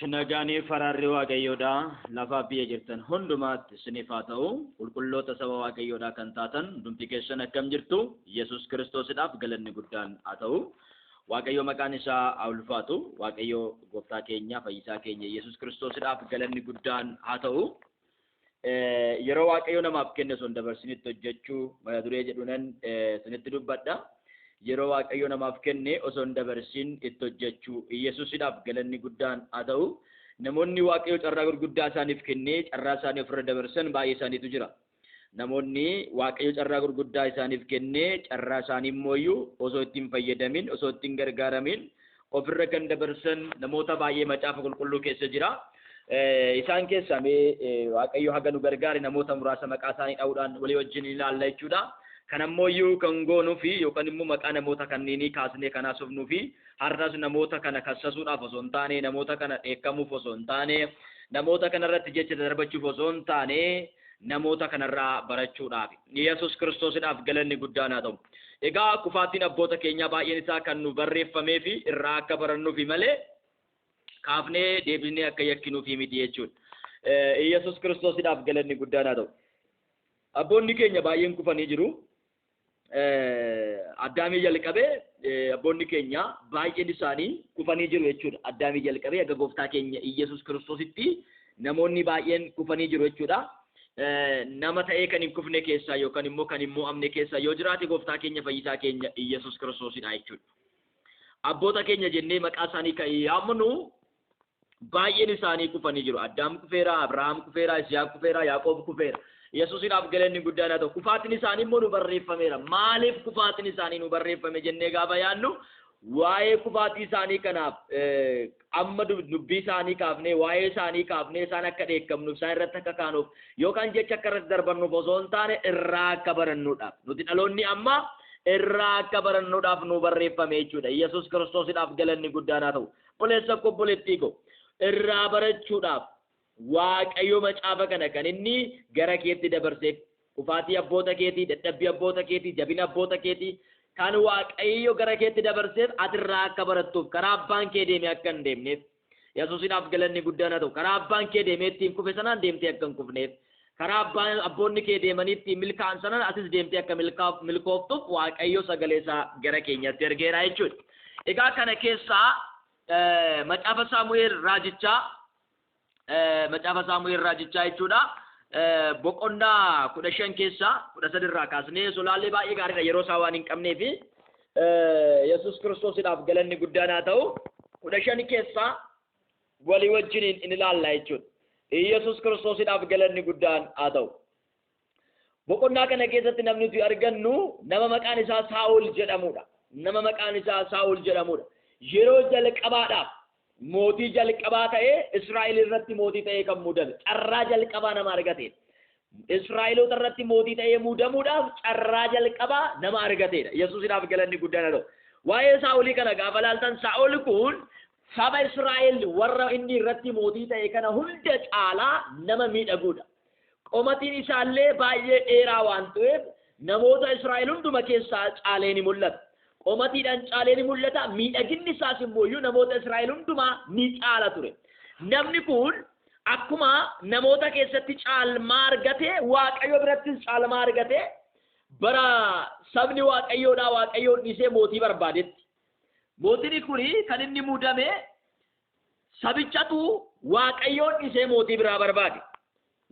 Nagaanii fararri waaqayyoodhaa lafa biyya jirtan hundumaatti isiniif haa ta'u qulqulloota saba waaqayyoodhaa kan taatan hundumti keessan akkam jirtu Yesuus Kiristoosidhaaf galanni guddaan haa ta'u waaqayyo maqaan isaa haa ulfaatu waaqayyo gooftaa keenya fayyisaa keenya Yesuus Kiristoosidhaaf galanni guddaan haa ta'u yeroo waaqayyo namaaf kenne son dabarsinitti hojjechuu maya duree jedhunan isinitti dubbadha. Yeroo waaqayyo namaaf kenne osoo hin dabarsin itti hojjechuu Yesuusidhaaf galanni guddaan haa ta'u namoonni waaqayyo carraa gurguddaa isaaniif kennee carraa isaanii ofirra dabarsan baay'ee isaaniitu jira. Namoonni waaqayyo carraa gurguddaa isaaniif kennee carraa isaanii immoo osoo ittiin fayyadamin osoo ittiin gargaaramin ofirra kan dabarsan namoota baay'ee macaafa qulqulluu keessa jira. Isaan keessaa waaqayyo haga nu gargaare namoota muraasa maqaa isaanii dha'uudhaan walii wajjin ilaalla jechuudha. Kan ammoo kan goonuu fi yookaan immoo maqaa namoota kanneenii kaasnee kan haasofnuu fi har'as namoota kana kassasuudhaaf osoo hin taane namoota kana dheekkamuuf osoo hin taane namoota kanarratti jecha darbachuuf osoo hin taane namoota kanarraa barachuudhaaf Yesuus Kiristoosidhaaf galanni guddaan haa ta'u. Egaa kufaatiin abboota keenyaa baay'een isaa kan nu barreeffamee fi irraa akka barannuufi malee kaafnee deebisnee akka yakkinuufi miti jechuudha. Yesuus Kiristoosidhaaf galanni guddaan haa ta'u. Abboonni keenya baay'een kufanii jiru. Addaamii jalqabee abboonni keenya baay'een isaanii kufanii jiru jechuudha. Addaamii jalqabee akka gooftaa keenya Yesuus Kiristoositti namoonni baay'een kufanii jiru jechuudha. Nama ta'ee kan hin kufne keessaa yookaan immoo kan hin mo'amne keessaa yoo jiraate gooftaa keenya fayyisaa keenya Yesuus Kiristoosidha jechuudha. Abboota keenya jennee maqaa isaanii kan yaamnu baay'een isaanii kufanii jiru. Addaam kufeera, Abrahaam kufeera, Isiyaaq kufeera, Yaaqoob kufeera. Yesuusidhaaf galanni guddaan haa ta'u. Kufaatiin isaanii immoo nu barreeffameera. Maaliif kufaatiin isaanii nu barreeffame jennee gaafa yaadnu waa'ee kufaatii isaanii kanaaf amma dubbii isaanii kaafnee waa'ee isaanii kaafnee isaan akka dheekkamnuuf isaan irratti akka kaanuuf yookaan jecha akka irratti darbannuuf osoo hin taane irraa akka barannuudhaaf nuti dhaloonni amma irraa akka barannuudhaaf nu barreeffame jechuudha. Yesuus Kiristoosidhaaf galanni guddaan haa ta'u. Boleessa koo boleettii koo irraa barachuudhaaf waaqayyo macaafa kana kan inni gara keetti dabarsee kufaatii abboota keetii dadhabbii abboota keetii jabina abboota keetii kan waaqayyo gara keetti dabarseef atirraa akka barattuuf karaa abbaan kee deemee akka hin deemneef Yesuusidhaaf galanni guddaan haa ta'u. Karaa abbaan kee deemee ittiin kufe sanaan deemtee akka hin kufneef karaa abboonni kee deemanii ittiin milkaa'an sanaan atis deemtee akka milkooftuuf waaqayyo sagalee isaa gara keenyatti ergeera jechuudha. Egaa kana keessaa macaafa Saamu'eel raajichaa jechuudha. Boqonnaa 15 keessaa 13 irraa kaasnee solaallee baay'ee gaariidha yeroo isaa waan hin qabneef Yesuus Kiristoosidhaaf galanni guddaan haa ta'u. 15 keessaa walii wajjin in ilaalla jechuudha. Yesuus Kiristoosidhaaf galanni guddaan haa ta'u. Boqonnaa kana keessatti namni nuti argannu nama maqaan isaa Saa'ol jedhamudha. Nama maqaan isaa Saa'ol jedhamudha. Yeroo jalqabaadhaaf mootii jalqabaa ta'ee Israa'el irratti mootii ta'ee kan muudame carraa jalqabaa nama argate. Israa'eloota irratti mootii ta'ee muudamuudhaaf carraa jalqabaa nama argatedha. Yesuusidhaaf galanni guddaan haa ta'u. Waa'ee Saa'olii kana gaafa ilaaltan Saa'ol kun saba Israa'el warra inni irratti mootii ta'e kana hunda caalaa nama miidhagudha. Qomatiin isaallee baay'ee dheeraa waan ta'eef namoota Israa'el hunduma keessaa caalee ni mul'ata. Qomatiidhaan caalee ni mul'ata. Miidhaginni isaas immoo namoota Israa'el hundumaa ni caala ture. Namni kun akkuma namoota keessatti caalmaa argate waaqayyo birattis caalmaa argate bara sabni waaqayyoodhaa waaqayyoon dhiisee mootii barbaadetti. Mootiin kun kan inni muudame sabichatu waaqayyoon dhiisee mootii biraa barbaade.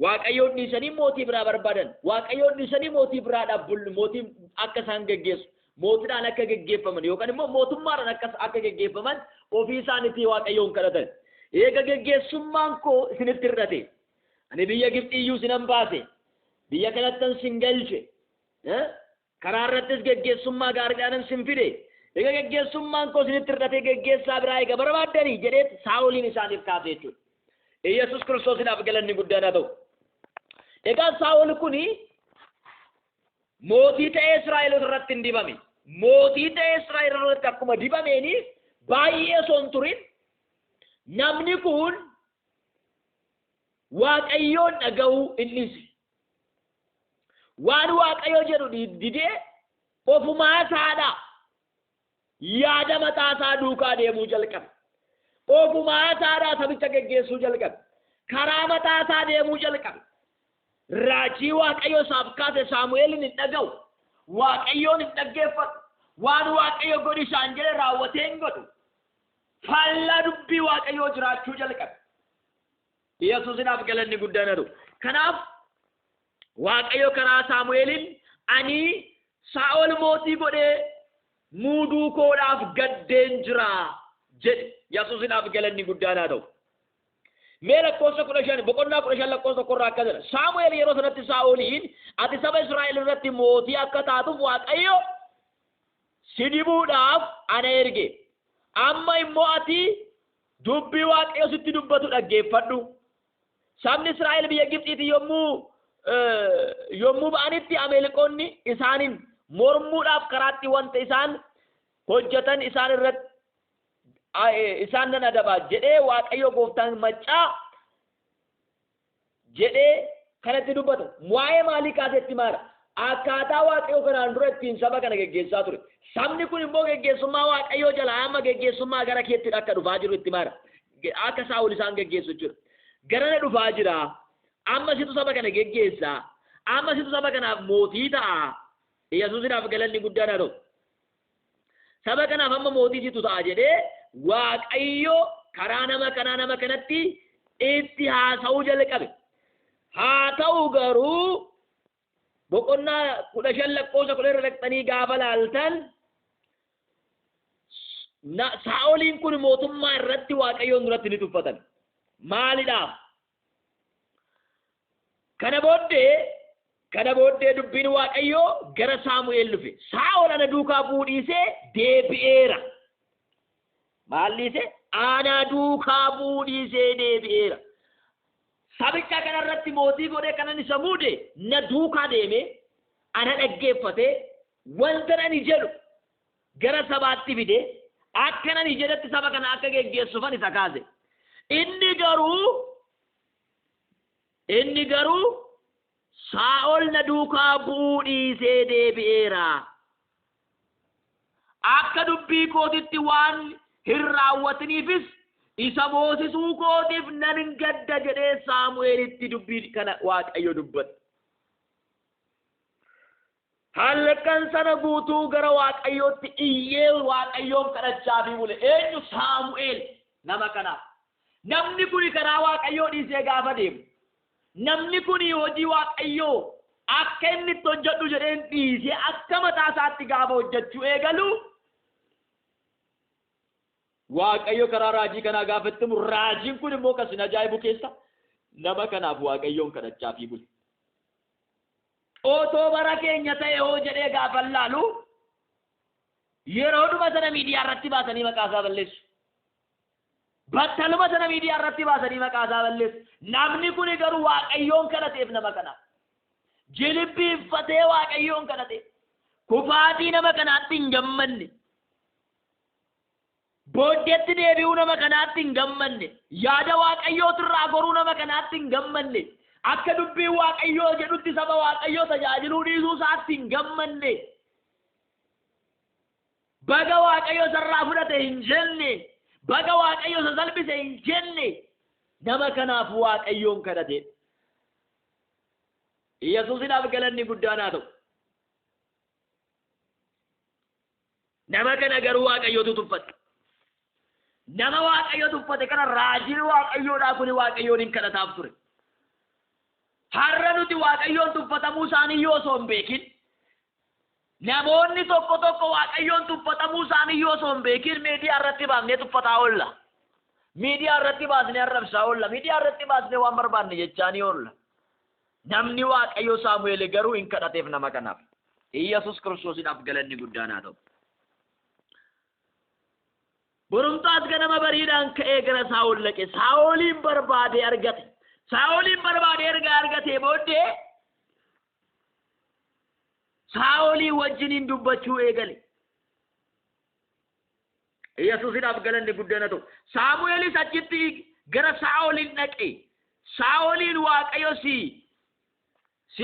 Waaqayyoon dhiisanii mootii biraa barbaadan. Waaqayyoon dhiisanii mootii biraadhaaf mootii akka isaan geggeessu. Mootiidhaan akka geggeeffaman yookaan immoo mootummaadhaan akka geggeeffaman ofii isaaniitii waaqayyoon kadhatan. Eega geggeessummaan koo isinitti hir'ate. Ani biyya Gibxiyyuu sinan baase. Biyya kanattan sin galche. Karaa irrattis geggeessummaa gaariidhaan sin fide. Eega geggeessummaan koo isinitti hir'ate geggeessaa biraa eega barbaaddanii jedheet Saa'oliin isaaniif kaase jechuudha. Yesuus Kiristoosidhaaf galanni guddaan haa ta'u. Egaa Saa'ol kuni mootii ta'ee Israa'eloota irratti hin dibame. Mootii ta'ee Israa'el irratti akkuma dibameeni baay'ee osoo hin turin namni kun waaqayyoon dhaga'uu hin dhiise. Waan waaqayyo jedhu didee ofumaa isaadhaa yaada mataa isaa duukaa deemuu jalqabe. ogumaa isaadhaa sabicha geggeessuu jalqabe. Karaa mataa isaa deemuu jalqabe. Raajii Waaqayyo isaaf kaase Saamu'eelin hin dhaga'u. Waaqayyoon hin dhaggeeffatu. Waan Waaqayyo godhi isaan jedhe raawwatee hin godhu. Faallaa dubbii Waaqayyoo jiraachuu jalqabe. Yesuusinaaf galanni guddaan haa ta'u. Kanaaf Waaqayyo karaa Saamu'eelin ani Saa'ol mootii godhee muuduu koodhaaf gaddeen jira jedhe. Yesuusinaaf galanni guddaan haa ta'u. Mee lakkoofsa 15 boqonnaa 15 lakkoofsa 1 akka jedha. Saamu'eel yeroo sanatti Saa'oliin ati saba Israa'el irratti mootii akka taatuuf Waaqayyo si dibuudhaaf ana erge. Amma immoo ati dubbii Waaqayyo sitti dubbatu dhaggeeffadhu. Sabni Israa'el biyya Gibxiitti yommuu ba'anitti Ameelikoonni isaanin mormuudhaaf karaatti wanta isaan hojjetan isaan irratti isaan nan adaba jedhee Waaqayyo gooftaan maccaa jedhee kanatti dubbatu. Waa'ee maalii kaasetti maala? Akkaataa Waaqayyo kanaan dura ittiin saba kana geggeessaa ture. Sabni kun immoo geggeessummaa Waaqayyo jalaa amma geggeessummaa gara keetti akka dhufaa jiru itti maala? Akka Saa'ol isaan geggeessu jechuudha. Gara na dhufaa jira. Amma situ saba kana geggeessaa. Amma situ saba kanaaf mootii ta'a. Yesuusinaaf galanni guddaan haa ta'u. Saba kanaaf amma mootii situ ta'a jedhee Waaqayyo karaa nama kanatti itti haasa'uu jalqabe. Haa ta'u garuu boqonnaa 15 lakkoofsa 10 irra dhaqxanii gaafa laaltan Saa'oliin kun mootummaa irratti Waaqayyoon duratti ni tuffatan. Maalidhaaf? Kana booddee dubbiin Waaqayyoo gara Saamu'eel dhufe. Saa'ol ana duukaa fuudhiisee deebi'eera. Maalliise? Ana duukaa fuudhiisee deebi'eera. Sabicha kanarratti mootii godhee kanan isa muude na duukaa deeme ana dhaggeeffate wanta ani jedhu gara sabaatti fide akka ani jedhetti saba kana akka geggeessuufan isa kaase. Inni garuu Saa'ol na duukaa fuudhiisee deebi'eera. Akka dubbii kootitti waan hin raawwatiniifis isa moosisuu kootiif nan hin gadda jedhee Saamu'eelitti dubbii kana Waaqayyo dubbate. Halkan sana guutuu gara Waaqayyootti iyyee Waaqayyoon kadhachaa fi bule. Eenyu? Saamu'eel nama kanaaf. Namni kun karaa Waaqayyoo dhiisee gaafa deemu. Namni kun hojii Waaqayyoo akka inni itti hojjedhu jedheen dhiisee akka mataa isaatti gaafa hojjechuu eegalu Waaqayyo karaa raajii kanaa gaafattimu raajiin kun immoo kasin ajaa'ibu keessa nama kanaaf Waaqayyoon kadhachaa fi bule. Otoo bara keenya ta'e hoo jedhee gaafa laalu yeroo dhuma sana miidiyaa irratti baasanii maqaa isaa balleessu. Battaluma sana miidiyaa irratti baasanii maqaa isaa balleessu. Namni kun garuu Waaqayyoon kadhateef nama kanaaf. Jilibbiiffatee Waaqayyoon kadhate. Kufaatii nama kanaatti hin gammanne. Booddeetti deebi'uu nama kanaatti hin gammanne. Yaada Waaqayyootirraa goruu nama kanaatti hin gammanne. Akka dubbii Waaqayyoo jedhutti saba Waaqayyoo tajaajiluu dhiisuu isaatti hin gammanne. Baga Waaqayyoo sarraa fudhate hin jenne. Baga Waaqayyo isa salphise hin jenne. Nama kanaaf Waaqayyoon kadhate. Yesuusinaaf galanni guddaan haa ta'u. Nama kana garuu Waaqayyootu tuffate. Nama Waaqayyo tuffate kana raajiin Waaqayyoodhaa kun Waaqayyoon hin kadhataaf ture. Har'a nuti Waaqayyoon tuffatamuu isaanii yoo osoo hin beekin, namoonni tokko Waaqayyoon tuffatamuu isaanii yoo osoo hin beekin miidiyaa irratti baasnee tuffataa oolla. Miidiyaa irratti baasnee arrabsaa oolla. Miidiyaa irratti baasnee waan barbaanne jechaanii oolla. Namni Waaqayyo Saamu'eel garuu hin kadhateef nama kanaaf. Yesuus Kiristoosiidhaaf galanni guddaan haa ta'u. Borumtaas ganama bariidhaan ka'ee gara Saa'ol dhaqe. Saa'oliin barbaadee argate. Saa'oliin barbaadee argatee booddee Saa'olii wajjiniin dubbachuu eegale. Yesuusiidhaaf galanni guddaan haa ta'u. Saamu'eelis achitti gara Saa'oliin dhaqe. Saa'oliin Waaqayyo si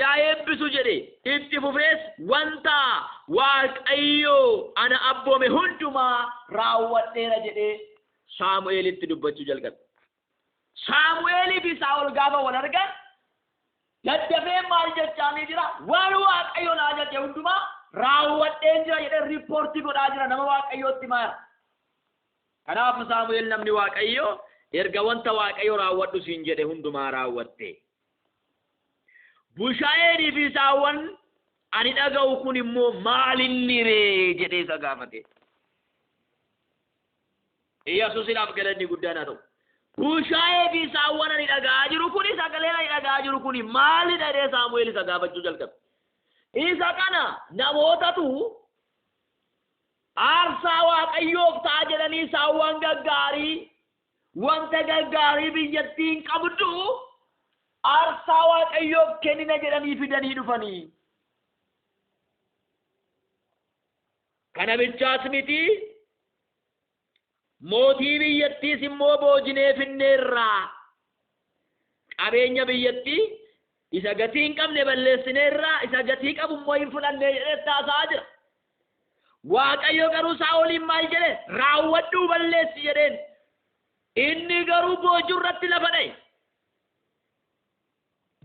haa eebbisu jedhe. Itti fufees wanta Waaqayyo ana abboome hundumaa raawwadheera jedhee Saamu'eelitti dubbachuu jalqabe. Saamu'eelii fi Saa'ol gaafa wal argan daddafee maal jechaanii jira? Waan Waaqayyo naa jedhe hundumaa raawwadheen jira jedhee riippoortii godhaa jira nama Waaqayyootti maara. Kanaaf Saamu'eel namni Waaqayyo erga wanta Waaqayyo raawwadhu siin jedhe hundumaa raawwatte. Bushaayeenii fi saawwan ani dhaga'u kun immoo maalinni ree jedhee isa gaafate. Yesuusiidhaaf galanni guddaan haa ta'u. Bushaayee fi saawwan ani dhaga'aa jiru kun sagaleen ani dhaga'aa jiru kun maali jedhee Saamu'eel isa gaafachuu jalqabe. Isa kana namootatu aarsaa Waaqayyoof ta'a jedhanii saawwan gaggaarii wanta gaggaarii biyyattiin qabdu aarsaa Waaqayyoof kennina jedhanii fidanii dhufanii. Kana bichaas miti mootii biyyattiis immoo boojinee finneerraa qabeenya biyyattii isa gatii hin qabne balleessineerraa isa gatii qabu immoo hin fudhannee jedhee taasisaa jira. Waaqayyo garuu Saa'oliin maal jedhe? Raawwadhuu balleessi jedheen. Inni garuu boojuu irratti lafa dha'e.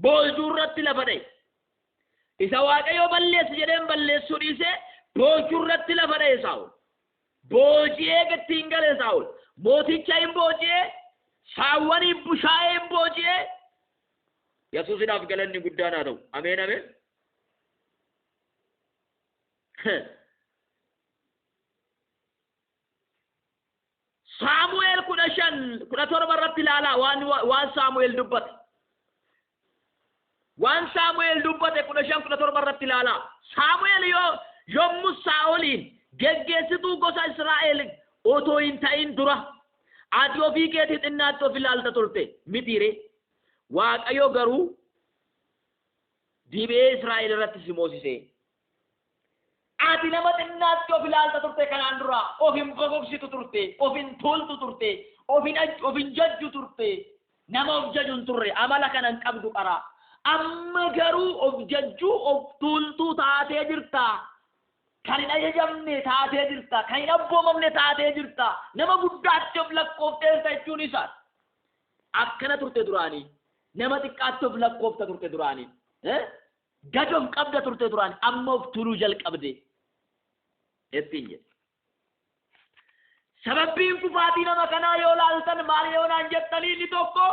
Boojuu irratti lafa dha'e. Isa Waaqayyo balleessi jedheen balleessuu dhiisee boojuu irratti lafa dha'e Saa'ol. Booji'ee gatii hin gale Saa'ol. Mooticha hin booji'ee, saawwaniin bushaayee hin booji'ee. Yesuusiidhaaf galanni guddaan haa ta'u. Ameen ameen. Saamu'eel 17 irratti ilaalaa waan Saamu'eel dubbate. Waan Saamu'eel dubbate 17 irratti ilaalaa. Saamu'eel yommuu Saa'oliin geggeessituu gosa Israa'el otoo hin ta'in dura ati ofii keetii xinnaatti of ilaalta turte mitiire. Waaqayyo garuu dibee Israa'el irratti si moosisee. Ati nama xinnaatti of ilaalta turte kanaan dura of hin bokobsitu turte, of hin tuultu turte, of hin jajju turte, nama of jaju hin turre amala kana hin qabdu qara. Amma garuu of jajjuu of tuultuu taatee jirta. Kan hin ajajamne taatee jirta, kan hin abboomamne taatee jirta. Nama guddaatti of lakkoofteessa jechuun isaa. Akkana turte duraanii. Nama xiqqaatti of lakkoofta turte duraanii. Gad of qabda turte duraanii. Amma of tuuluu jalqabde. Ettiin jedhe. Sababbiin kufaatii nama kanaa yoo laaltan maal yoo naan jettanii inni tokko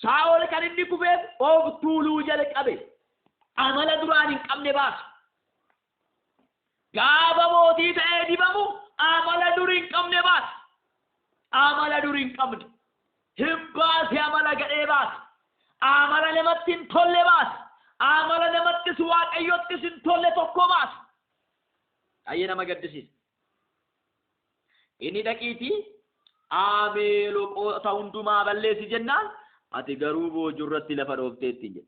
Saa'ol kan inni kufeef of tuuluu jalqabe. Amala duraan hin qabne baasu. Gaafa mootii ta'ee dibamu amala durii hin qabne baasa. Amala durii hin qabne. Hin baase amala gadhee baasa. Amala namatti hin tolle baasa. Amala namattis Waaqayyottis hin tolle tokko baasa. Ayyee nama gaddisiisa. Inni dhaqiitii aameeloo hundumaa balleessi jennaan ati garuu boojuu irratti lafa dhoofteetti jedhe.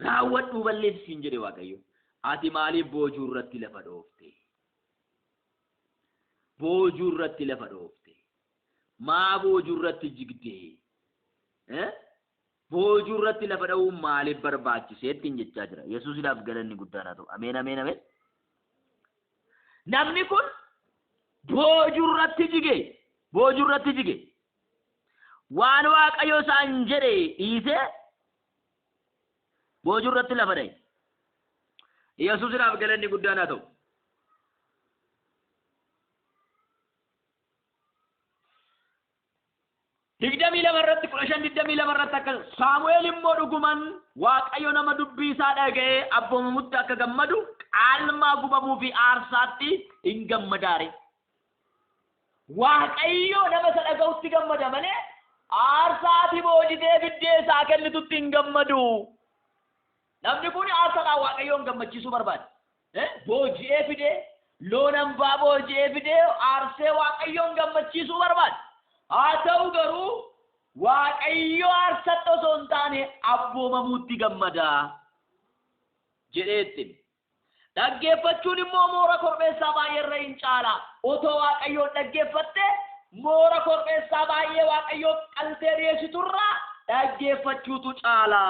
Raawwadhuu balleessiin jedhe Waaqayyo. Ati maaliif boojuu irratti lafa dhoofte? Boojuu irratti lafa dhoofte. Maa boojuu irratti jigdee? Boojuu irratti lafa dha'uun maaliif barbaachise ittiin jechaa jira. Yesuusiidhaaf galanni guddaan haa ta'u. Ameen ameen ameen. Namni kun boojuu irratti jige. Boojuu irratti jige. Waan Waaqayyo isaan jedhe dhiisee boojuu irratti lafa dha'e. Yesuusiidhaaf galanni guddaan haa ta'u. Digdamii lama irratti 15 irratti akka Saamu'eel immoo dhuguman Waaqayyo nama dubbii isaa dhaga'ee abboomamutti akka gammadu qaalmaa gubamuu fi aarsaatti hin gammadaare. Waaqayyo nama isa dhaga'utti gammada malee aarsaatti boojitee biddee isaa kennitutti hin gammadu. Namni kun aarsaadhaan Waaqayyoon gammachiisuu barbaada. Booji'ee fidee loon hambaa booji'ee fidee aarsee Waaqayyoon gammachiisuu barbaada. Haa ta'u garuu Waaqayyo aarsatti osoo hin taane abboomamuutti gammada jedheetti. Dhaggeeffachuun immoo moora korbeessaa baay'ee irra hin caala. Otoo Waaqayyoon dhaggeeffatte moora korbeessaa baay'ee Waaqayyoo qaltee dhiyeessiturraa dhaggeeffachuutu caala.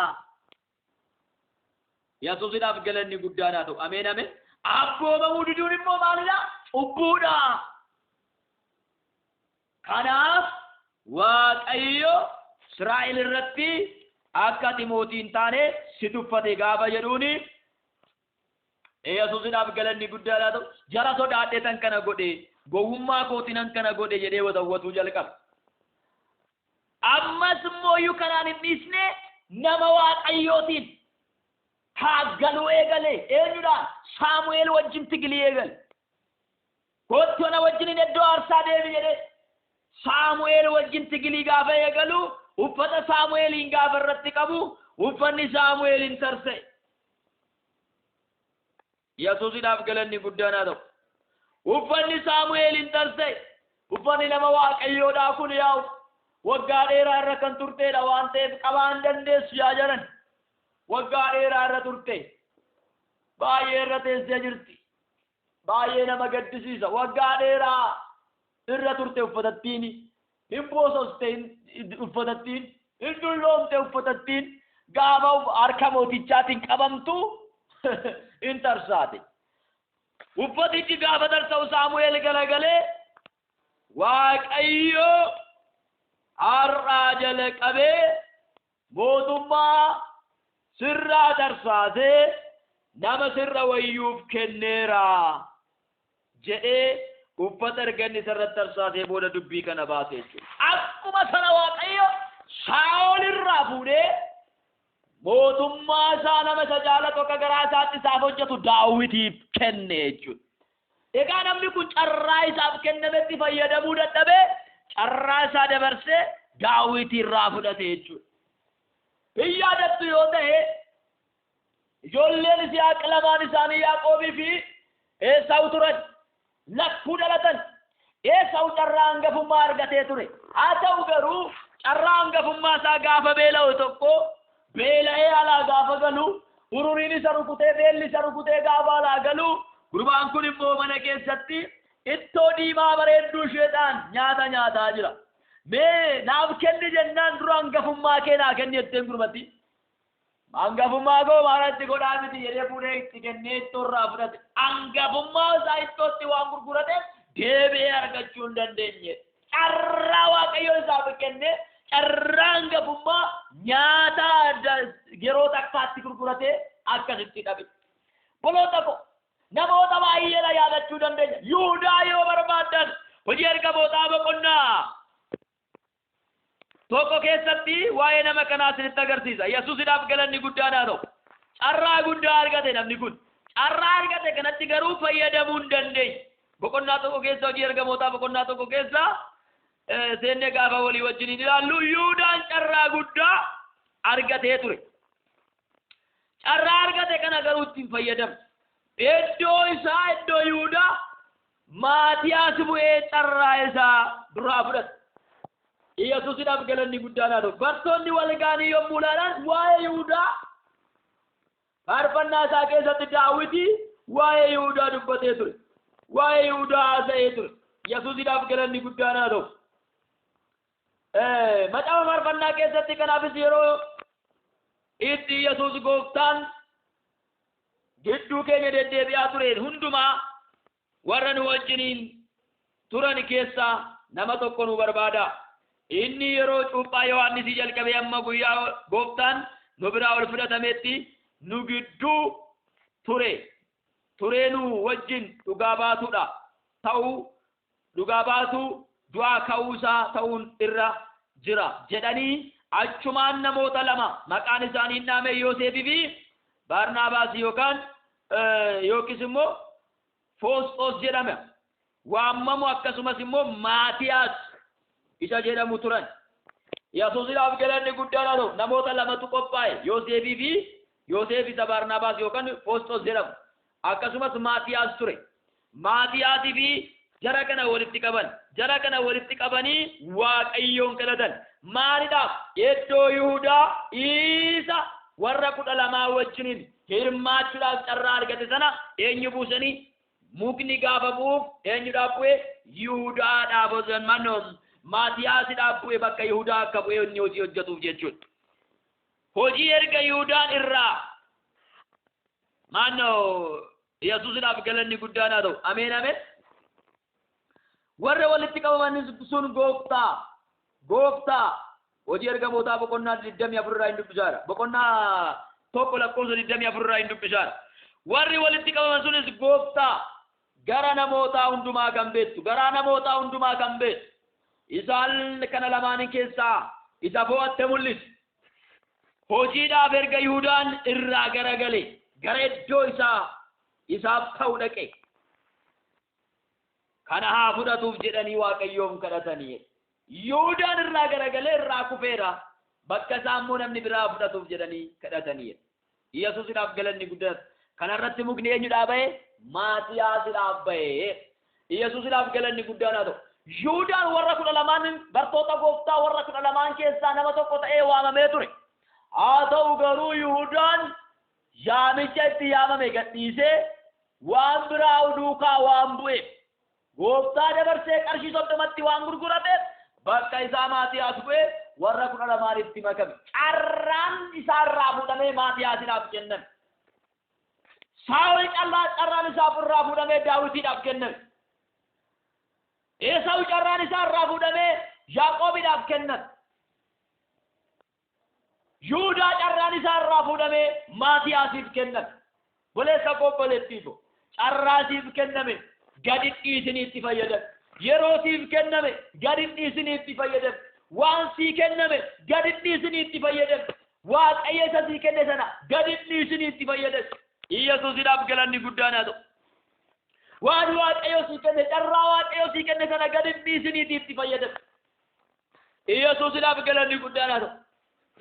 Yesuusiidhaaf galanni guddaan haa ta'u. Ameen ameen. abboomamuu diduun immoo maalidha? Cubbuudha. Kanaaf Waaqayyo Israa'el irratti akka mootiin taane si tuffate gaafa jedhuuni Yesuusidhaaf galanni guddaadhaa ta'u jara sodaadhee tan kana godhe gowwummaa kootiin kana godhe jedhee watawwatuu jalqaba. Ammas immoo iyyuu kanaan hin dhiisne nama Waaqayyootiin taaggaluu eegale eenyudhaan Saamu'eel wajjin tigilii eegale. Kottu na wajjin iddoo aarsaa deemi jedhee Saamu'eel wajjin tigilii gaafa eegalu uffata Saamu'eeliin gaafa irratti qabu uffanni Saamu'eeliin tarsa'e. Yesuusidhaaf galanni guddaadhaa ta'u. Uffanni Saamu'eeliin tarsa'e uffanni nama Waaqayyoodhaa kun yaa'u waggaa dheeraa irra kan turteedha waan ta'eef qabaan dandeessu yaa jaran waggaa dheeraa irra turte baay'ee irra teessee jirti baay'ee nama gaddisiisa waggaa dheeraa irra turte uffatattiin hin boososte uffatattiin hin dulloomte uffatattiin gaafa harka mootichaatiin qabamtu hin tarsaate uffatichi gaafa tarsa'u Saamu'eel galagalee Waaqayyo har'aa jala qabee mootummaa sirraa tarsaasee nama sirra wayyuuf kenneera jedhee uffata erganni sarratti tarsaasee booda dubbii kana baase jechuudha. Akkuma sana Waaqayyo Saa'ol irraa fuudhee mootummaa isaa nama isa jaalatu akka garaa isaatti isaaf hojjetu Daawitiif kenne jechuudha. Egaa namni kun carraa isaaf kennametti fayyadamuu dadhabee carraa isaa dabarsee Daawit irraa fudhate jechuudha. Hin yaadattu yoo ta'e ijoolleen Yisihaaq lamaan isaanii Yaaqoobii fi Esaawu turan lakkuu dhalatan. Esaawu carraa hangafummaa argatee ture. Haa ta'u garuu carraa hangafummaa isaa gaafa beela'u tokko beela'ee alaa gaafa galu ururiin isa rukutee beelli isa rukutee gaafa alaa galu gurbaan kun immoo mana keessatti ittoo diimaa bareedduu isheedhaan nyaata nyaataa jira. Mee naaf kenni jennaan dura hangafummaa kee naa kenni jetteen gurbatti. Hangafummaa koo maalatti godhaa miti jedhee fuudhee itti kennee ittoo irraa fudhate. Hangafummaa isaa ittootti waan gurgurateef deebi'ee argachuu hin dandeenye. Carraa Waaqayyo isaaf kenne carraa hangafummaa nyaata yeroo takkaatti gurguratee akkasitti dhabe. Boloota koo namoota baay'eedha yaadachuu dandeenya. Yihuudaa yoo barbaaddan hojii ergamootaa boqonnaa tokko keessatti waa'ee nama kanaa isinitti agarsiisa. Yesuusidhaaf galanni guddaadhaa ta'u. Carraa guddaa argate namni kun. Carraa argate kanatti garuu fayyadamuu hin dandeenye. Boqonnaa tokko keessa hojii ergamootaa boqonnaa tokko keessa seennee gaafa walii wajjin ilaallu Yihuudaan carraa guddaa argatee ture. Carraa argate kana garuu ittiin fayyadamu. Iddoo isaa iddoo Yihuudaa Maatiyaas bu'ee carraa isaa duraa fudhate. Yesuusidhaaf galanni guddaadhaa ta'u. Bartoonni wal ga'anii yommuu ilaalan waa'ee Yihuudaa faarfannaa isaa keessatti Daawiti waa'ee Yihuudaa dubbatee ture. Waa'ee Yihuudaa haasa'ee ture. Yesuusidhaaf galanni guddaadhaa ta'u. Macaafa faarfannaa keessatti kanaafis yeroo itti Yesuus gooftaan gidduu keenya deddeebi'aa ture hundumaa warra nu wajjiniin turan keessaa nama tokko nu barbaada. Inni yeroo cuuphaa Yohaannisii jalqabee amma guyyaa gooftaan nu biraa ol fudhatametti nu gidduu turee nu wajjin dhugaa baatudha. Ta'uu dhugaa baatuu du'aa ka'uusaa ta'uun irra jira jedhanii achumaan namoota lama maqaan isaanii dhaame Yoosefii fi Barnaabaas yookiis immoo Foosxoos jedhama. Waamamu akkasumas immoo Maatiyaas isa jedhamu turan. Yesuusidhaaf galanni guddaadhaa ta'u. Namoota lamatu qophaa'e. Yoosef isa Barnaabaas yookaan Foosxoos jedhamu. Akkasumas Maatiyaas ture. Maatiyaasii fi jara kana walitti qaban. Jara kana walitti qabanii Waaqayyoon kadhatan. Maaliidhaaf? Iddoo Yihuudaa isa warra 12 wajjiniin hirmaachuudhaaf carraa argate sana eenyu buusanii mukni gaafa bu'uuf eenyudhaaf bu'e? Yihuudaadhaaf osoo mannoon Maatiyaasidhaaf bu'e bakka Yihuudaa akka bu'e inni hojii hojjetuuf jechuudha. Hojii erga Yihuudaan irraa Yesuusidhaaf galanni guddaan haa ta'u. Ameen ameen. Warra walitti qabaman sun gooftaa hojii ergamootaa boqonnaa 24 irraa hin dubbisaadha. Boqonnaa tokko lakkoofsa 24 irraa hin dubbisaadha. Warri walitti qabaman sunis gooftaa gara namootaa hundumaa kan beektu, garaa namootaa hundumaa kan beektu. Isaan kana lamaaniin keessaa isa fo'atte mul'isa. Hojiidhaaf erga Yihuudaan irraa garagale gara iddoo isaaf ta'u dhaqe. Kana haa fudhatuuf jedhanii Waaqayyoon kadhatanii. Yihuudaan irraa garagalee irraa kufeera. Bakka isaa immoo namni biraa fudhatuuf jedhanii kadhatanii. Yesuusidhaaf galanni guddaan. Kana irratti mukni eenyudhaa ba'e? Maatiyaasidhaaf ba'e. Yesuusidhaaf galanni guddaan haa ta'u. Yihuudaan warra 12 bartoota gooftaa warra 12 keessaa nama tokko ta'ee waamamee ture. Haa ta'u garuu Yihuudaan yaamicha itti yaamame gadhiisee waan biraa duukaa waan bu'eef gooftaa dabarsee qarshii 30tti waan gurgurateef bakka isaa Maatiyaas bu'ee warra 12 makame. Carraan isaarraa fuudhamee Maatiyaasiidhaaf kenname. Saa'ol carraan isaa irraa fuudhamee Daawitiidhaaf kenname. Esaawu carraan isaa irraa fuudhamee Yaaqoobiidhaaf kenname. Yihuudaa carraan isaa irraa fuudhamee Maatiyaasiif kenname. Boleessa qopholeettiifo carraasiif kenname gadi dhiisiniitti fayyadame. Yeroosiif kenname gadi dhiisiniitti fayyadame. Waan sii kenname gadi dhiisiniitti fayyadame. Waaqayyo isa sii kenne sana gadi dhiisiniitti fayyadame. Yesuusidhaaf galanni guddaan haa ta'u. Waan Waaqayyo sii kenne carraa Waaqayyo sii kenne sana gadi dhiisiniitti fayyadame. Yesuusidhaaf galanni guddaan haa ta'u.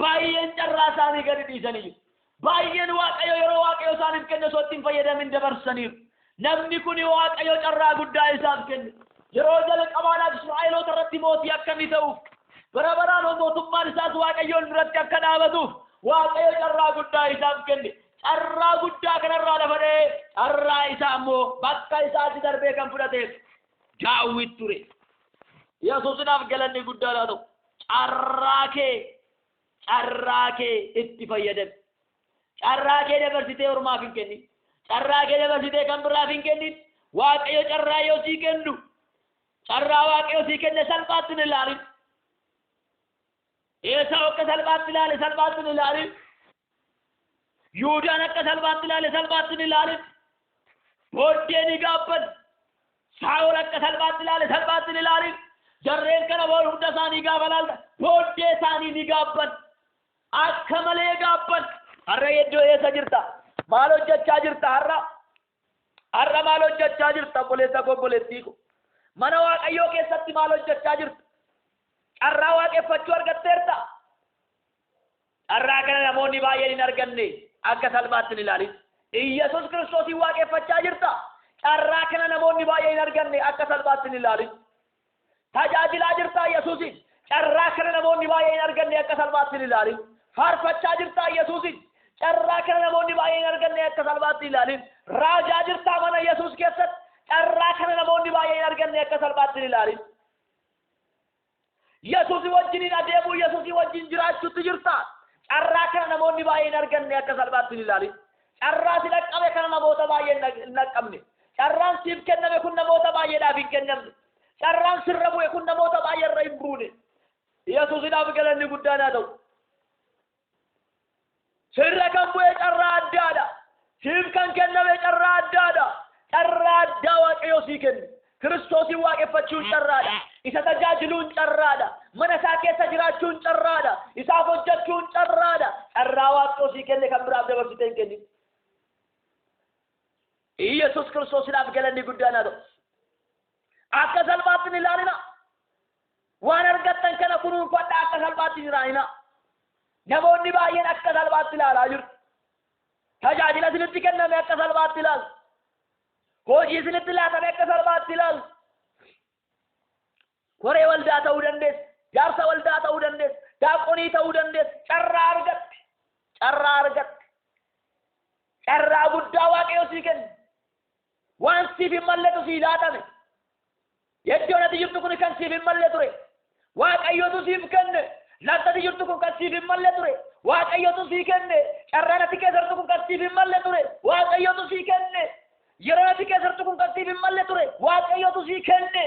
Baay'een carraa isaanii gadi dhiisanii. Baay'een Waaqayyo yeroo Waaqayyo isaaniif kenne sootti hin fayyadamin dabarsaniiru. Namni kun Waaqayyo carraa guddaa isaaf kenne. Yeroo jalqabaadhaaf Israa'eloota irratti mootii akka inni ta'uuf bara baraan mootummaan isaas Waaqayyoon duratti akka dhaabatuuf Waaqayyo carraa guddaa isaaf kenne. Carraa guddaa kanarraa dabalee carraa isaa immoo bakka isaatti darbee kan fudhateef Daawit ture. Yesuusidhaaf galanni guddaa haa ta'u. Carraa kee itti fayyadame. Carraa kee dabarsitee ormaaf hin kennin. Carraa kee dabarsitee kan biraaf hin kennin. Waaqayyo carraa yoo sii kennu carraa Waaqayyo sii kenne salphaatti hin ilaalin. Esaawu akka salphaatti ilaale salphaatti hin ilaalin. Yihuudaan akka salphaatti ilaale salphaatti hin ilaalin. Booddee ni gaabban. Saa'ol akka salphaatti ilaale salphaatti hin ilaalin. Jarreen kana bool hunda isaanii gaafa ilaalta booddee isaanii ni gaabban. Akka malee gaabban. Har'a iddoo eessa jirta? Maal hojjechaa jirta har'a? Har'a maal hojjechaa jirta obboleettii ko? Mana Waaqayyoo keessatti maal hojjechaa jirta? Carraa waaqeffachuu argatteerta? Carraa kana namoonni baay'een hin arganne akka salphaatti hin ilaalin. Iyyasuus Kiristoosiin waaqeffachaa jirta? Carraa kana namoonni baay'een hin arganne akka salphaatti hin ilaalin. Tajaajilaa jirta Yesuusin? Carraa kana namoonni baay'een hin arganne akka salphaatti hin ilaalin. Faarfachaa jirta Yesuusin? Carraa kana namoonni baay'een hin arganne akka salphaatti hin ilaalin. Raajaa jirta mana Yesuus keessatti? Carraa kana namoonni baay'een hin arganne akka salphaatti hin ilaalin. Yesuusii wajjin adeemuu Yesuusii wajjin jiraachuutti jirta? Carraa kana namoonni baay'een hin arganne akka salphaatti hin ilaalin. Carraa si dhaqqabe kana namoota baay'een hin dhaqqabne. Carraan siif kenname kun namoota baay'eedhaaf hin kennamne. Carraan sirra bu'e kun namoota baay'eerra hin buune. Yesuusidhaaf galanni guddaan haa ta'u. Sirra kan bu'e carraa addaadha. Siif kan kenname carraa addaadha. Carraa addaa Waaqayyo sii kenne. Kiristoosiin waaqeffachuun carraadha. Isa tajaajiluun carraadha. Mana isaa keessa jiraachuun carraadha. Isaaf hojjechuun carraadha. Carraa Waaqayyo sii kenne kan biraaf dabarsitee hin kennin. Yesuus Kiristoosiidhaaf galanni guddaan haa ta'u. Akka salphaatti hin ilaalina. Waan argattan kana kunuunfadhaa akka salphaatti hin ilaalina. Namoonni baay'een akka salphaatti ilaalaa jiru. Tajaajila isinitti kenname akka salphaatti ilaalu. Hojii isinitti laatame akka salphaatti ilaalu. Koree waldaa ta'uu dandeessa. Jaarsa waldaa ta'uu dandeessa. Daaqonii ta'uu dandeessa. Carraa argatte. Carraa guddaa Waaqayyo sii kenne. Waan siif hin malletu sii laatame. Iddoon ati jirtu kun kan siif hin malle ture. Waaqayyotu siif kenne. Lafti ati jirtu kun kan siif hin malle ture. Waaqayyotu sii kenne. Carraan ati keessa jirtu kun kan siif hin malle ture. Waaqayyotu sii kenne. yeroo ati keessattu kun qasiif hin malle ture waaqayyotu sii kenne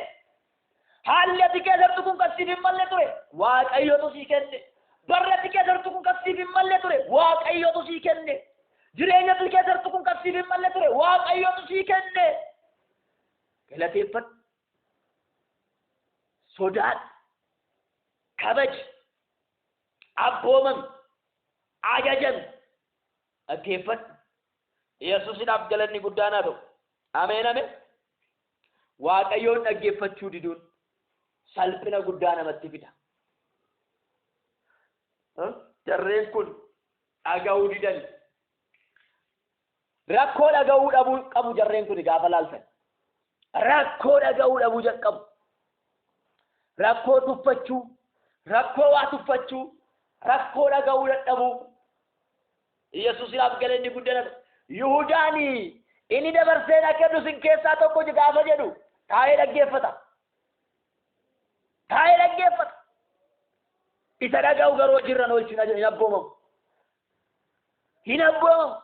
haalli ati keessattu kun qasiif hin malle ture waaqayyotu sii kenne barri ati keessattu kun qasiif hin malle ture waaqayyotu sii kenne jireenya ati keessattu kun qasiif hin malle ture waaqayyotu sii kenne galateeffadhu sodaadhu kabaji abboomamu ajajami dhaggeeffadhu Yesuusidhaaf galanni guddaan haa ta'u. Ameen ameen. Waaqayyoon dhaggeeffachuu diduun salphina guddaa namatti fida. Jarreen kun dhaga'uu didan. Rakkoo dhaga'uu dhabuu qabu jarreen kun gaafa laaltan. Rakkoo dhaga'uu dhabuu qabu. Rakkoo tuffachuu, rakkoo waa tuffachuu, rakkoo dhaga'uu dadhabuu. Yesuusidhaaf galanni guddaan haa ta'u. Yihudaani inni dabarsee kennu sin keessaa tokko gaafa jedhu taa'ee dhaggeeffata. Taa'ee dhaggeeffata. Isa dhaga'u garuu hojiirran oolchina hin abboomamu. Hin abboomamu.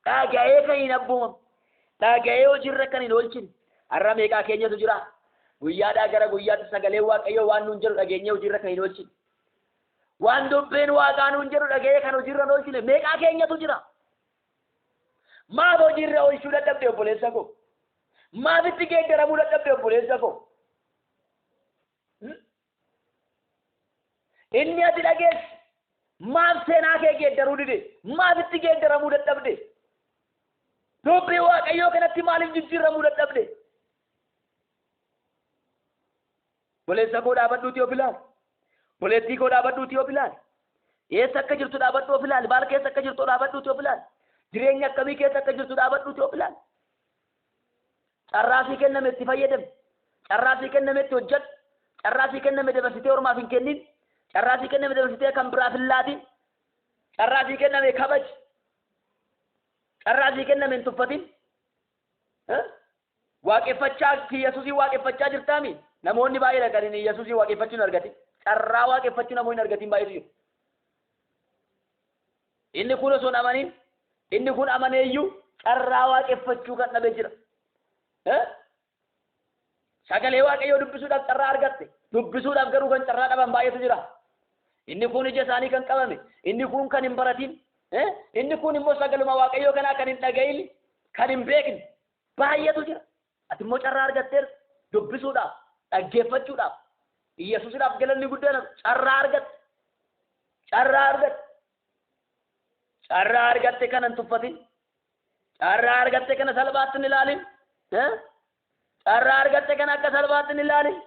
Dhaga'ee kan hin abboomamu. Dhaga'ee hojiirra kan hin oolchine. Har'a meeqaa keenyatu jira? Guyyaadhaa gara guyyaatti sagalee waaqayyoo waan nuun jedhu dhageenyee hojiirra kan hin oolchine. Waan dubbiin waaqaa nuun jedhu dhaga'ee kan hojiirra hin oolchine meeqaa keenyatu jira? Maaf hojiirra oolchuu dadhabde obboleessa koo? Maaf itti geeddaramuu dadhabde obboleessa koo? Inni ati dhageesse maaf seenaa kee geeddaruu dide? Maaf itti geeddaramuu dadhabde? Dubbii waaqayyoo kanatti maaliif jijjiiramuu dadhabde? Obboleessa koo dhaabadhuutii of ilaali. Obboleettii koo dhaabadhuutii of ilaali. Eessa akka jirtu dhaabadhuu of ilaali. Maal keessa akka jirtu dhaabadhuutii of ilaali. Jireenya akkamii keessa akka jirtu dhaabadhuutii of ilaali. Carraa sii kenname itti fayyadami. Carraa sii kenname itti hojjedhu. Carraa sii kenname dabarsitee ormaaf hin kennin. Carraa sii kenname dabarsitee kan biraaf hin laatin. Carraa sii kenname kabaji. Carraa sii kenname hin tuffatin. Waaqeffachaa Yesuusii waaqeffachaa jirtaami. Namoonni baay'ee dhaqanii Yesuusii waaqeffachuu hin argatin. Carraa waaqeffachuu namoonni hin argatin baay'eetu jiru. Inni kun osoo hin amanin. Inni kun amaneeyyuu carraa waaqeffachuu kan dhabe jira. Sagalee waaqayyoo dubbisuudhaaf carraa argatte. Dubbisuudhaaf garuu kan carraa dhaban baay'eetu jira. Inni kun ija isaanii kan qabame. Inni kun kan hin baratin. Inni kun immoo sagaluma waaqayyoo kanaa kan hin dhaga'in, kan hin beekne baay'eetu jira. Ati immoo carraa argatteer dubbisuudhaaf, dhaggeeffachuudhaaf. Yesuusidhaaf galanni guddaan carraa argatte. Carraa argatte. Carraa argatte kana hin tuffatin. Carraa argatte kana salphaatti hin ilaalin. Carraa argatte kana akka salphaatti hin ilaalin.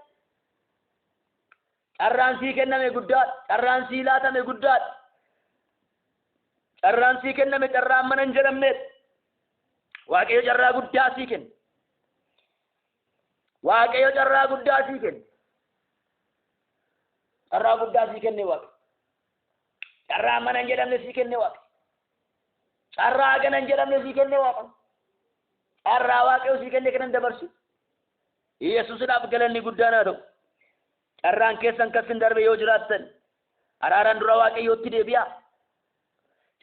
Carraan sii kenname guddaadha. Carraan sii laatame guddaadha. Carraan sii kenname carraan mana hin jedhamneedha. Waaqayyo carraa guddaa sii kenne. Waaqayyo carraa guddaa sii kenne. Carraa guddaa sii kenne Waaqayyo. Carraa mana hin jedhamne sii kenne Waaqayyo. Carraa gana hin jedhamne sii kenne Waaqayyo. Carraa Waaqayyo sii kenne kanan dabarsu. Yesuusidhaaf galanni guddaan haa ta'u. Carraan keessan kas hin darbe yoo jiraattan araaraan dura Waaqayyootti deebi'aa.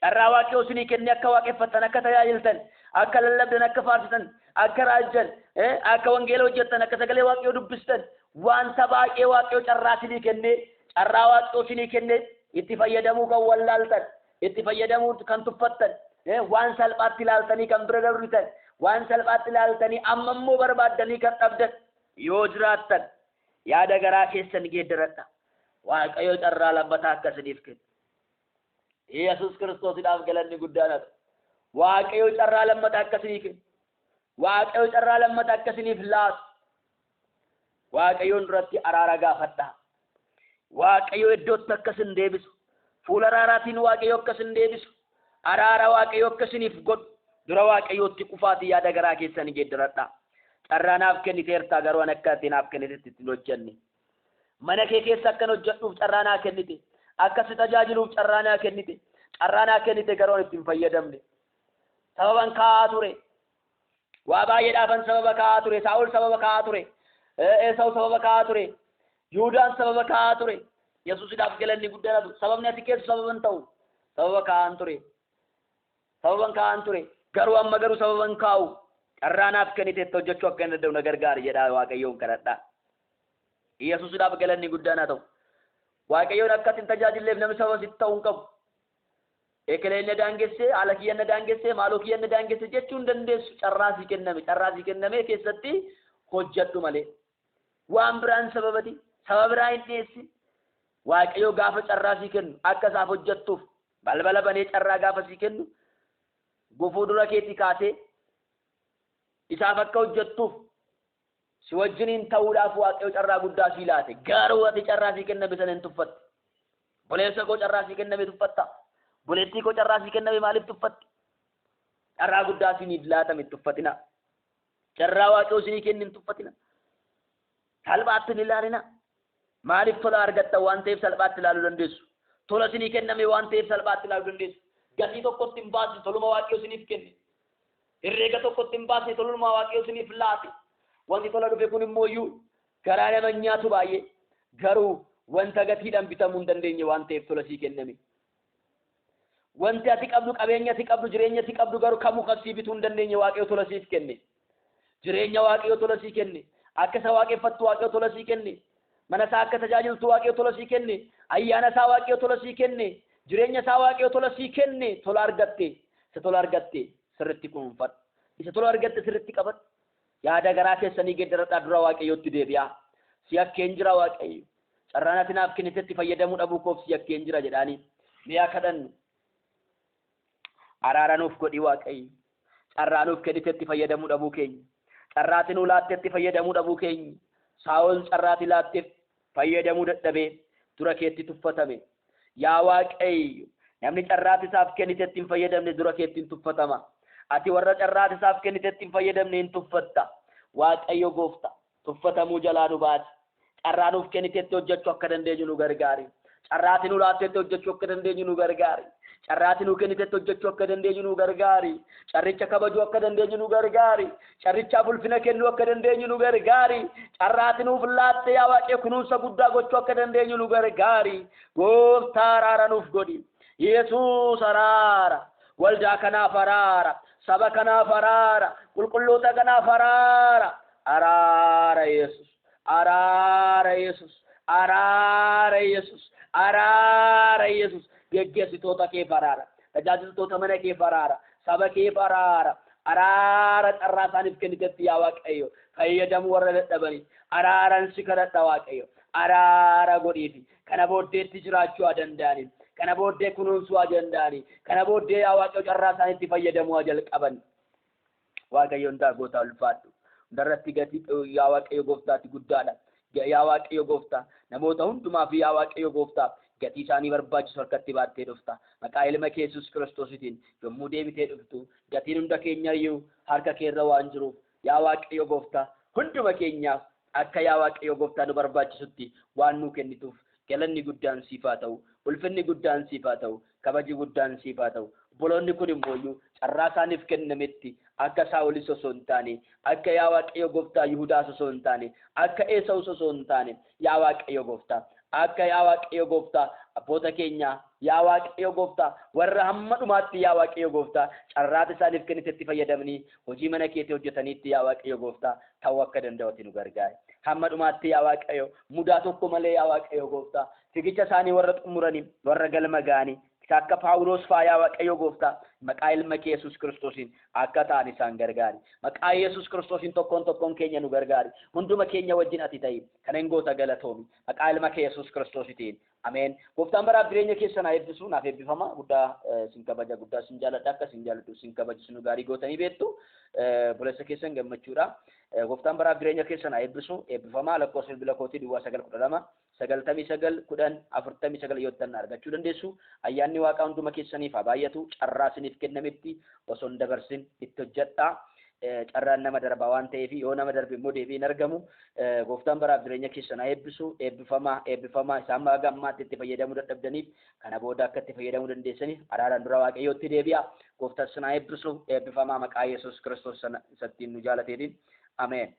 Carraa Waaqayyoo isinii kenne akka waaqeffattan, akka tajaajiltan, akka lallabdan, akka faarsitan, akka raajjan, akka wangeela hojjettan, akka sagalee Waaqayyoo dubbistan, wanta baay'ee Waaqayyoo carraa isinii kenne, carraa Waaqayyoo isinii kenne itti fayyadamuu kan wallaaltan, itti fayyadamuu kan tuffattan, waan salphaatti ilaaltanii kan bira darbitan, waan salphaatti ilaaltanii amma immoo barbaaddanii kan dhabdan yoo jiraattan yaada garaa keessan geeddaradha. Waaqayyo carraa lammataa akka isiniif kennu. Yesuus Kiristoosidhaaf galanni guddaan haa ta'u. Waaqayyo carraa lammataa akka isiniif kennu. Waaqayyo carraa lammataa akka isiniif laasu. Waaqayyoon duratti araara gaafadhaa. Waaqayyo iddootti akka isin deebisu. Fuula araaraatiin Waaqayyo akka isin deebisu. Araara Waaqayyo akka isiniif godhu. Dura Waaqayyootti qufaatii yaada garaa keessan geeddaradhaa. Carraa naaf kenniteertaa garuu an akka ati naaf kennitetti ittiin hojjenne. Mana kee keessa akkan hojjedhuuf carraa naa kennite. Akka si tajaajiluuf carraa naa kennite. Carraa naa kennite garuu an ittiin fayyadamne. Sababan kaa'aa ture. Waa baay'eedhaafan sababa kaa'aa ture. Saa'ol sababa kaa'aa ture. Esaawu sababa kaa'aa ture. Yihuudaan sababa kaa'aa ture. Yesuusidhaaf galanni guddaan haa ta'u. Sababni ati keessu sababan ta'u. Sababa kaa'an ture. Sababan kaa'an ture. Garuu amma garuu sababan kaa'u. carraanaaf kennitetti hojjechuu akka hin danda'u na gargaari jedhaa Waaqayyoon kadhadhaa. Yesuusidhaaf galanni guddaan haa ta'u. Waaqayyoon akkasin tajaajilleef namni saba sitti ta'uu hin qabu. Ekeleen daangessee, haala kiyyan daangessee, maaloo kiyyan daangessee jechuun dandeessu carraa sii kenname keessatti hojjedhu malee. Waan biraan sababati, saba biraa hin dhiyeessi. Waaqayyoo gaafa carraa sii kennu akka isaaf hojjettuuf balbala banee carraa gaafa sii kennu gufuu dura keetii kaasee isaaf akka hojjettuuf si wajjiniin ta'uudhaaf Waaqayyoo carraa guddaa sii laate. Garuu ati carraa sii kenname sana hin tuffatte. Boleessa koo carraa sii kenname tuffatta. Boleettii koo carraa sii kenname maaliif tuffatti? Carraa guddaa siiniif laatame tuffatina. Carraa Waaqayyoo siinii kenni hin tuffatina. Salphaatti hin ilaalina. Maaliif tola argatta waan ta'eef salphaatti ilaaluu dandeessu? Tola siinii kenname waan ta'eef salphaatti ilaaluu dandeessu. Gatii tokkotti hin baasne toluma Waaqayyoo siiniif kenne. Herreega tokkotti hin baasne toluma Waaqayyoo siiniif laate. Wanti tola dhufe kun immoo iyyuu garaa nama nyaatu baay'ee. Garuu wanta gatiidhaan bitamuu hin dandeenye waan ta'eef tola sii kenname. Wanti ati qabdu, qabeenya ati qabdu, jireenya ati qabdu garuu kamuu qabsii bituu hin dandeenye Waaqayyoo tola siif kenne. Jireenya Waaqayyoo tola sii kenne. Akka isa waaqeffattu Waaqayyoo tola sii kenne. Mana isaa akka tajaajiltu Waaqayyoo tola sii kenne. Ayyaana isaa Waaqayyoo tola sii kenne. Jireenya isaa Waaqayyoo tola sii kenne. Tola argatte. Isa tola argatte sirriitti kunuunfadhu. Isa tola argatte sirriitti qabadhu. Yaada garaa keessanii geeddaradhaa dura Waaqayyootti deebi'aa. Si akkeen jira Waaqayyo. Carraan ati naaf kennitetti fayyadamuu dhabuu koof si akkeen jira jedhaanii. Mi'a kadhannu. Araara nuuf godhi Waaqayyo. Carraa nuuf kennitetti fayyadamuu dhabuu keenya. Carraati nuu laattetti fayyadamuu dhabuu keenya. Saa'ol carraati laatteef fayyadamuu dadhabee dura keetti tuffatame. Yaa Waaqayyo, namni carraati isaaf kennitetti hin fayyadamne dura keetti hin tuffatama. Ati warra carraati isaaf kennitetti hin fayyadamne hin tuffatta. Waaqayyo Gooftaa, tuffatamuu jalaa nu baasi. Carraa nuuf kennitetti hojjechuu akka dandeenyu nu gargaari. Carraati nuu laattetti hojjechuu akka dandeenyu nu gargaari. Carraati nuu kennitetti hojjechuu akka dandeenyu nu gargaari. Carricha kabajuu akka dandeenyu nu gargaari. Carrichaaf ulfina kennuu akka dandeenyu nu gargaari. Carraati nuuf laatte yaa Waaqayyo kunuunsa guddaa gochuu akka dandeenyu nu gargaari. Gooftaa araara nuuf godhi. Yesuus araara. Waldaa kanaaf araara. Saba kanaaf araara. Qulqulloota kanaaf araara. Araara Yesuus. Araara Yesuus. Araara Yesuus. Araara Yesuus. Geggeessitoota kee araara. Tajaajiltoota mana kee araara. Saba kee araara. Araara carraa isaaniif kennitetti yaa Waaqayyo. Fayyadamuu warra dadhabanii. Araaran si kadhadha Waaqayyo. Araara godhiifi. Kana booddeetti jiraachuu haa danda'anii. Kana booddee kunuunsuu haa danda'anii. Kana booddee yaa Waaqayyo carraa isaaniitti fayyadamuu haa jalqaban. Waaqayyoon daagootaa ulfaadhu. Hundarratti gatii yaa Waaqayyo Gooftaatti guddaadha. Yaa Waaqayyo Gooftaa namoota hundumaaf yaa Waaqayyo Gooftaa gatii isaanii barbaachisu harkatti baattee dhufta. Maqaa ilma kee Yesuus Kiristoositiin yommuu deebitee dhuftu gatiin hunda keenya iyyuu harka keerra waan jiruuf yaa Waaqayyo Gooftaa hunduma keenyaaf akka yaa Waaqayyo Gooftaa nu barbaachisutti waan nu kennituuf galanni guddaan siif haa ta'u. Ulfinni guddaan siif haa ta'u. Kabaji guddaan siif haa ta'u. Obboloonni kun immoo iyyuu carraa isaaniif kennametti akka Saa'olis osoo hin taane akka yaa Waaqayyo Gooftaa Yihudaas osoo hin taane akka Esaawus osoo hin taane yaa Waaqayyo Gooftaa akka yaa Waaqayyo Gooftaa abboota keenya yaa Waaqayyo Gooftaa warra hamma dhumaatti yaa Waaqayyo Gooftaa carraata isaaniif kennitetti fayyadamanii hojii mana keetii hojjetaniitti yaa Waaqayyo Gooftaa ta'uu akka danda'utti nu gargaari. Hamma dhumaatti yaa Waaqayyo mudaa tokko malee yaa Waaqayyo Gooftaa fiigicha isaanii warra xumuranii warra galma ga'anii akka Phaawulos fa'aa yaa Waaqayyo Gooftaa maqaa ilma kee Yesuus Kiristoosiin akka ta'an isaan gargaari. Maqaa Yesuus Kiristoosiin tokkoon keenya nu gargaari. Hunduma keenya wajjin ati ta'i. Kana hin goota galatoomi. Maqaa ilma kee Yesuus Kiristoosiitiin. Ameen. Gooftaan baraaf jireenya keessa naa eebbisu naaf eebbifama. Guddaa sin kabaja guddaa sin jaaladha akka sin jaaladhu sin kabaju sin gaarii gootanii beektu. Buleessa keessan gammachuudha. Gooftaan baraaf jireenya keessa naa eebbisu eebbifama lakkoofsa bilbila kootii duwwaa 912 99 yoottan argachuu dandeessu. Ayyaanni Waaqaa hunduma keessaniif haa baay'atu. Carraa isiniif kennametti osoo hin dabarsin itti hojjedhaa. Carraan nama darba waan ta'eef yoo nama darbe immoo deebiin argamu. Gooftaan baraaf jireenya keessa naa eebbisu eebbifamaa isaan maaga ammaatti itti fayyadamuu dadhabdaniif kana booda akka itti fayyadamuu dandeessaniif araaraan dura Waaqayyootti deebi'a. Gooftaan sinaa eebbisu eebbifamaa maqaa Yesuus Kiristoos isattiin nu jaalateetiin. Ameen.